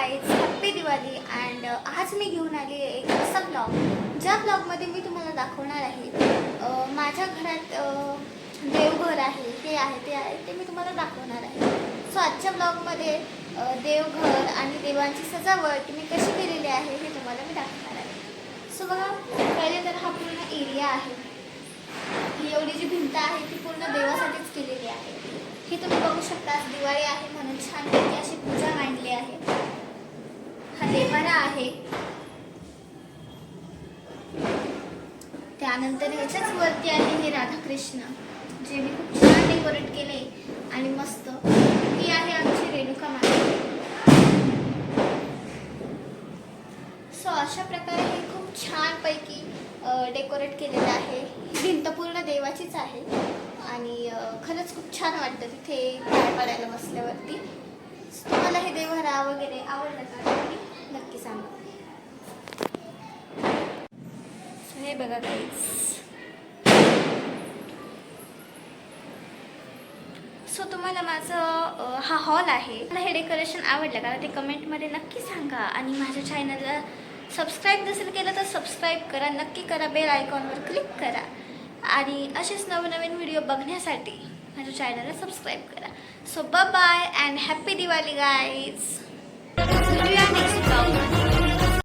Guys, happy Diwali. And आज मी घेऊन आली आहे एक असा ब्लॉग, ज्या ब्लॉगमध्ये मी तुम्हाला दाखवणार आहे माझ्या घरात देवघर आहे, हे आहे ते आहे ते मी तुम्हाला दाखवणार आहे. सो आजच्या ब्लॉगमध्ये देवघर आणि देवांची सजावट मी कशी केलेली आहे हे तुम्हाला मी दाखवणार आहे. सो बघा, पहिले तर हा पूर्ण एरिया आहे. ही एवढी जी भिंत आहे ती पूर्ण देवासाठीच केलेली आहे. ही तुम्ही बघू शकता, दिवाळी आहे म्हणून छानपैकी अशी पूजा मांडली आहे. हा देवारा आहे. त्यानंतर ह्याच्याच वरती आहे हे राधाकृष्ण, जे मी खूप छान डेकोरेट केले आणि मस्त. ही आहे आमची रेणुका माता. सो अशा प्रकारे हे खूप छानपैकी डेकोरेट केलेलं आहे. ही भिंत पूर्ण देवाचीच आहे आणि खरंच खूप छान वाटतं तिथे पाय पडायला बसल्यावरती. तुम्हाला हे देवघरा वगैरे आवडलं का तुम्ही नक्की सांगा. हे बघा गाईज, सो तुम्हाला माझं हा हॉल आहे, मला हे डेकोरेशन आवडलं का ते कमेंटमध्ये नक्की सांगा. आणि माझ्या चॅनलला सबस्क्राईब नसेल केलं तर सबस्क्राईब करा, नक्की करा. बेल आयकॉनवर क्लिक करा आणि असेच नवनवीन व्हिडिओ बघण्यासाठी माझ्या चॅनलला सबस्क्राईब करा. So bye and happy Diwali guys. भेटूया नेक्स्ट ब्लॉगमध्ये.